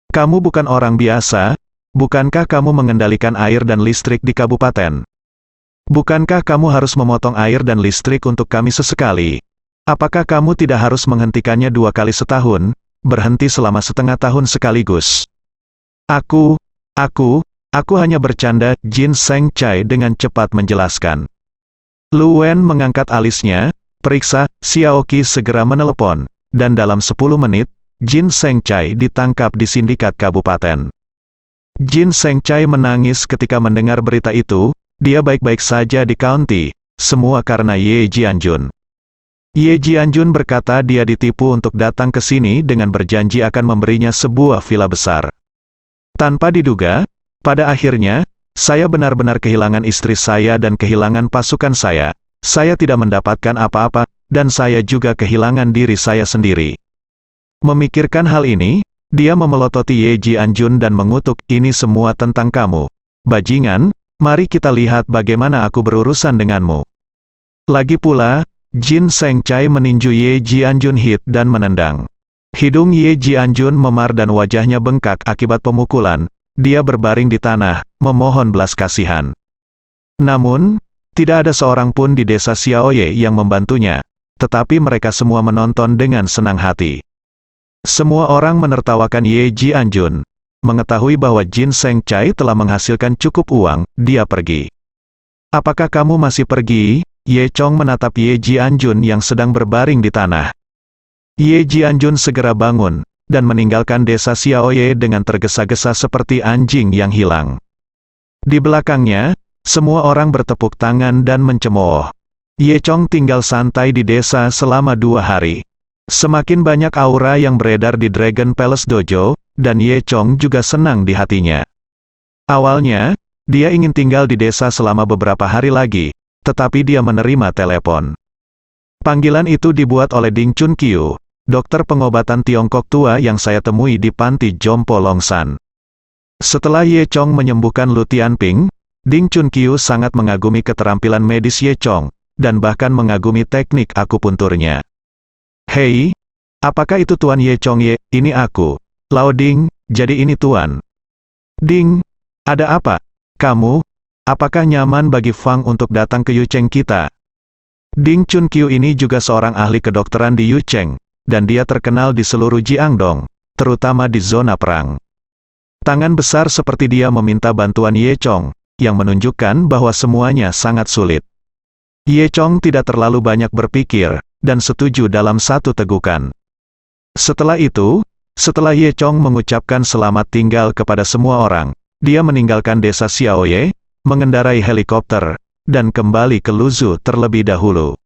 Kamu bukan orang biasa. Bukankah kamu mengendalikan air dan listrik di kabupaten? Bukankah kamu harus memotong air dan listrik untuk kami sesekali? Apakah kamu tidak harus menghentikannya 2 kali setahun, berhenti selama setengah tahun sekaligus?" Aku hanya bercanda," Jin Sengcai dengan cepat menjelaskan. Lu Wen mengangkat alisnya, "Periksa." Xiao Qi segera menelepon, dan dalam 10 menit, Jin Sengcai ditangkap di sindikat kabupaten. Jin Sengcai menangis ketika mendengar berita itu. Dia baik-baik saja di county, semua karena Ye Jianjun. Ye Jianjun berkata dia ditipu untuk datang ke sini dengan berjanji akan memberinya sebuah villa besar. Tanpa diduga, pada akhirnya, saya benar-benar kehilangan istri saya dan kehilangan pasukan saya. Saya tidak mendapatkan apa-apa, dan saya juga kehilangan diri saya sendiri. Memikirkan hal ini, dia memelototi Ye Jianjun dan mengutuk, "Ini semua tentang kamu. Bajingan, mari kita lihat bagaimana aku berurusan denganmu." Lagi pula, Jin Sengcai meninju Ye Jianjun hit dan menendang. Hidung Ye Jianjun memar dan wajahnya bengkak akibat pemukulan. Dia berbaring di tanah, memohon belas kasihan. Namun, tidak ada seorang pun di desa Xiaoye yang membantunya, tetapi mereka semua menonton dengan senang hati. Semua orang menertawakan Ye Jianjun. Mengetahui bahwa Jin Sengcai telah menghasilkan cukup uang, dia pergi. "Apakah kamu masih pergi?" Ye Chong menatap Ye Jianjun yang sedang berbaring di tanah. Ye Jianjun segera bangun, dan meninggalkan desa Xiaoye dengan tergesa-gesa seperti anjing yang hilang. Di belakangnya, semua orang bertepuk tangan dan mencemooh. Ye Chong tinggal santai di desa selama 2 hari. Semakin banyak aura yang beredar di Dragon Palace Dojo, dan Ye Chong juga senang di hatinya. Awalnya, dia ingin tinggal di desa selama beberapa hari lagi, tetapi dia menerima telepon. Panggilan itu dibuat oleh Ding Chun Qiu, dokter pengobatan Tiongkok tua yang saya temui di panti Jompo Longsan. Setelah Ye Chong menyembuhkan Lu Tianping, Ding Chun Qiu sangat mengagumi keterampilan medis Ye Chong, dan bahkan mengagumi teknik akupunturnya. "Hei, apakah itu Tuan Ye Chong Ye? Ini aku. Lao Ding, jadi ini Tuan." "Ding, ada apa? Kamu Apakah nyaman bagi Fang untuk datang ke Yucheng kita? Ding Chunqiu ini juga seorang ahli kedokteran di Yucheng, dan dia terkenal di seluruh Jiangdong, terutama di zona perang. Tangan besar seperti dia meminta bantuan Ye Chong, yang menunjukkan bahwa semuanya sangat sulit. Ye Chong tidak terlalu banyak berpikir, dan setuju dalam satu tegukan. Setelah itu, setelah Ye Chong mengucapkan selamat tinggal kepada semua orang, dia meninggalkan desa Xiaoye, mengendarai helikopter, dan kembali ke Luzhu terlebih dahulu.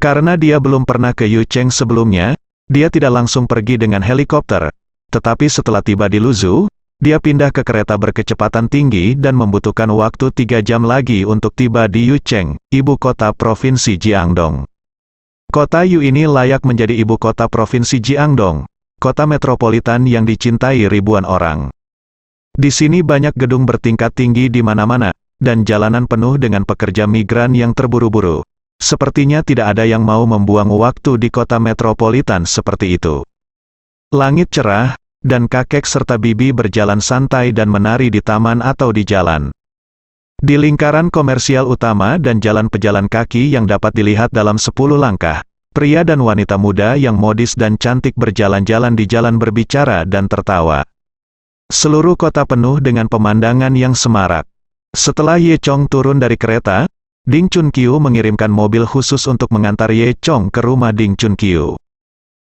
Karena dia belum pernah ke Yucheng sebelumnya, dia tidak langsung pergi dengan helikopter, tetapi setelah tiba di Luzhu, dia pindah ke kereta berkecepatan tinggi dan membutuhkan waktu 3 jam lagi untuk tiba di Yucheng, ibu kota provinsi Jiangdong. Kota Yu ini layak menjadi ibu kota provinsi Jiangdong, kota metropolitan yang dicintai ribuan orang. Di sini banyak gedung bertingkat tinggi di mana-mana, dan jalanan penuh dengan pekerja migran yang terburu-buru. Sepertinya tidak ada yang mau membuang waktu di kota metropolitan seperti itu. Langit cerah, dan kakek serta bibi berjalan santai dan menari di taman atau di jalan. Di lingkaran komersial utama dan jalan pejalan kaki yang dapat dilihat dalam 10 langkah, pria dan wanita muda yang modis dan cantik berjalan-jalan di jalan berbicara dan tertawa. Seluruh kota penuh dengan pemandangan yang semarak. Setelah Ye Chong turun dari kereta, Ding Chunqiu mengirimkan mobil khusus untuk mengantar Ye Chong ke rumah Ding Chunqiu.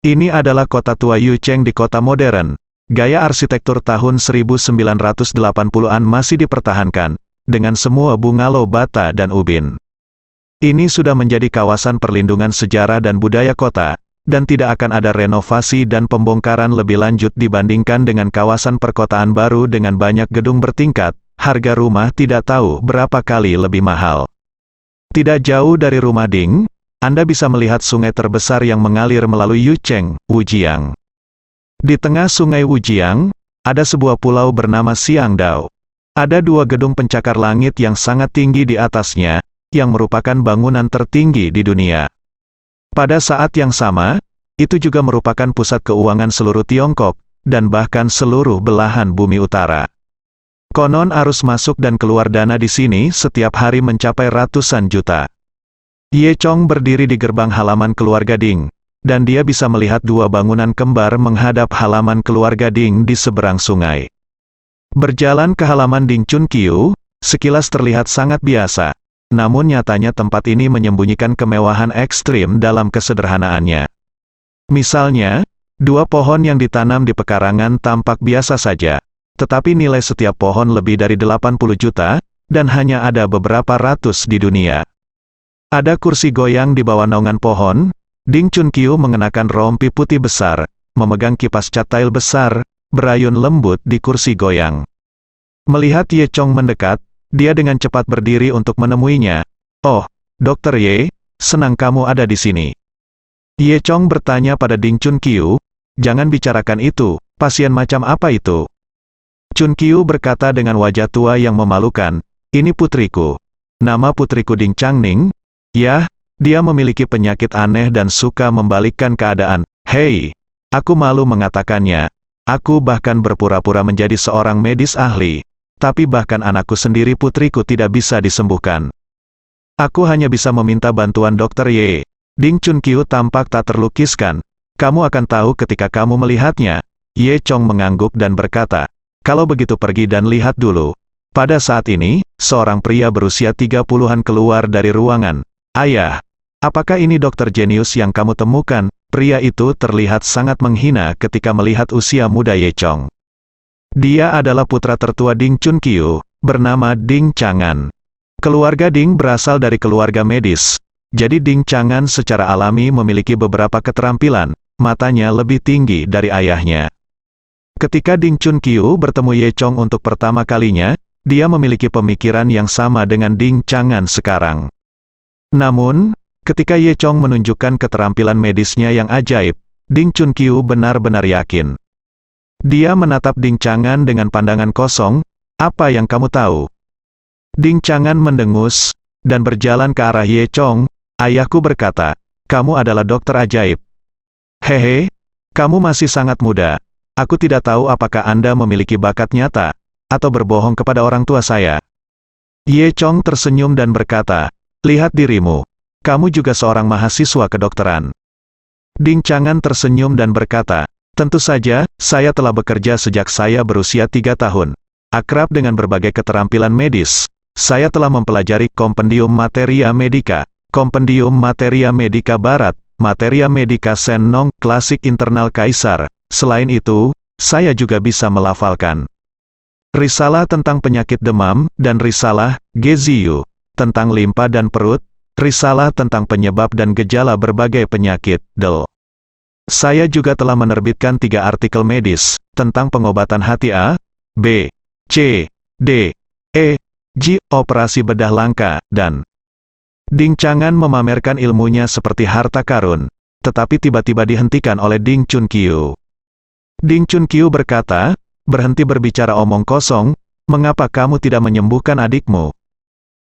Ini adalah kota tua Yucheng di kota modern. Gaya arsitektur tahun 1980-an masih dipertahankan, dengan semua bungalow bata dan ubin. Ini sudah menjadi kawasan perlindungan sejarah dan budaya kota, dan tidak akan ada renovasi dan pembongkaran lebih lanjut dibandingkan dengan kawasan perkotaan baru dengan banyak gedung bertingkat. Harga rumah tidak tahu berapa kali lebih mahal. Tidak jauh dari rumah Ding, Anda bisa melihat sungai terbesar yang mengalir melalui Yucheng, Wujiang. Di tengah sungai Wujiang, ada sebuah pulau bernama Xiangdao. Ada 2 gedung pencakar langit yang sangat tinggi di atasnya, yang merupakan bangunan tertinggi di dunia. Pada saat yang sama, itu juga merupakan pusat keuangan seluruh Tiongkok, dan bahkan seluruh belahan bumi utara. Konon arus masuk dan keluar dana di sini setiap hari mencapai ratusan juta. Ye Chong berdiri di gerbang halaman keluarga Ding, dan dia bisa melihat 2 bangunan kembar menghadap halaman keluarga Ding di seberang sungai. Berjalan ke halaman Ding Chunqiu, sekilas terlihat sangat biasa, namun nyatanya tempat ini menyembunyikan kemewahan ekstrim dalam kesederhanaannya. Misalnya, 2 pohon yang ditanam di pekarangan tampak biasa saja, tetapi nilai setiap pohon lebih dari 80 juta, dan hanya ada beberapa ratus di dunia. Ada kursi goyang di bawah naungan pohon. Ding Chunqiu mengenakan rompi putih besar, memegang kipas cat tail besar, berayun lembut di kursi goyang. Melihat Ye Chong mendekat, dia dengan cepat berdiri untuk menemuinya. "Oh, Dr. Ye, senang kamu ada di sini." Ye Chong bertanya pada Ding Chunqiu, "Jangan bicarakan itu, pasien macam apa itu?" Chunqiu berkata dengan wajah tua yang memalukan, "Ini putriku. Nama putriku Ding Changning. Ya, dia memiliki penyakit aneh dan suka membalikkan keadaan. Hei, aku malu mengatakannya. Aku bahkan berpura-pura menjadi seorang medis ahli. Tapi bahkan anakku sendiri putriku tidak bisa disembuhkan. Aku hanya bisa meminta bantuan Dr. Ye." Ding Chunqiu tampak tak terlukiskan. "Kamu akan tahu ketika kamu melihatnya." Ye Chong mengangguk dan berkata, "Kalau begitu pergi dan lihat dulu." Pada saat ini, seorang pria berusia 30-an keluar dari ruangan. "Ayah, apakah ini dokter jenius yang kamu temukan?" Pria itu terlihat sangat menghina ketika melihat usia muda Ye Chong. Dia adalah putra tertua Ding Chunqiu, bernama Ding Chang'an. Keluarga Ding berasal dari keluarga medis, jadi Ding Chang'an secara alami memiliki beberapa keterampilan, matanya lebih tinggi dari ayahnya. Ketika Ding Chunqiu bertemu Ye Chong untuk pertama kalinya, dia memiliki pemikiran yang sama dengan Ding Chang'an sekarang. Namun, ketika Ye Chong menunjukkan keterampilan medisnya yang ajaib, Ding Chunqiu benar-benar yakin. Dia menatap Ding Chang'an dengan pandangan kosong. "Apa yang kamu tahu?" Ding Chang'an mendengus, dan berjalan ke arah Ye Chong. "Ayahku berkata, kamu adalah dokter ajaib." "Hehe, kamu masih sangat muda. Aku tidak tahu apakah Anda memiliki bakat nyata, atau berbohong kepada orang tua saya." Ye Chong tersenyum dan berkata, lihat dirimu. Kamu juga seorang mahasiswa kedokteran. Ding Chang'an tersenyum dan berkata, tentu saja, saya telah bekerja sejak saya berusia 3 tahun. Akrab dengan berbagai keterampilan medis. Saya telah mempelajari Kompendium Materia Medica, Kompendium Materia Medica Barat, Materia Medica Sen Nong, Klasik Internal Kaisar. Selain itu, saya juga bisa melafalkan risalah tentang penyakit demam, dan risalah, Geziyu, tentang limpa dan perut, risalah tentang penyebab dan gejala berbagai penyakit, DEL. Saya juga telah menerbitkan 3 artikel medis, tentang pengobatan hati A, B, C, D, E, G, operasi bedah langka, dan Ding Chang'an memamerkan ilmunya seperti harta karun, tetapi tiba-tiba dihentikan oleh Ding Chunqiu. Ding Chunqiu berkata, berhenti berbicara omong kosong, mengapa kamu tidak menyembuhkan adikmu?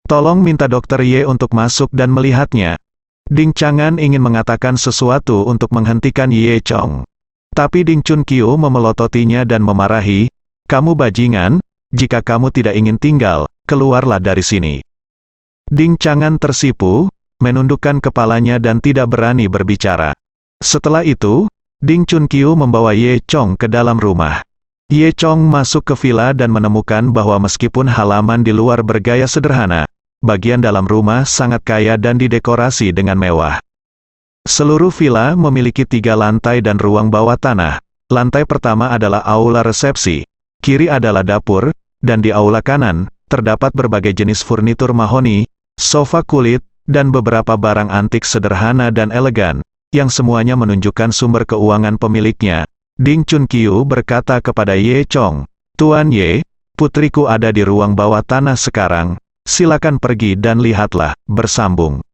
Tolong minta Dokter Ye untuk masuk dan melihatnya. Ding Chang'an ingin mengatakan sesuatu untuk menghentikan Ye Chong. Tapi Ding Chunqiu memelototinya dan memarahi, kamu bajingan, jika kamu tidak ingin tinggal, keluarlah dari sini. Ding Chang'an tersipu, menundukkan kepalanya dan tidak berani berbicara. Setelah itu, Ding Chunqiu membawa Ye Chong ke dalam rumah. Ye Chong masuk ke villa dan menemukan bahwa meskipun halaman di luar bergaya sederhana, bagian dalam rumah sangat kaya dan didekorasi dengan mewah. Seluruh villa memiliki 3 lantai dan ruang bawah tanah. Lantai pertama adalah aula resepsi, kiri adalah dapur, dan di aula kanan, terdapat berbagai jenis furnitur mahoni, sofa kulit, dan beberapa barang antik sederhana dan elegan, yang semuanya menunjukkan sumber keuangan pemiliknya. Ding Chunqiu berkata kepada Ye Chong, Tuan Ye, putriku ada di ruang bawah tanah sekarang, silakan pergi dan lihatlah, bersambung.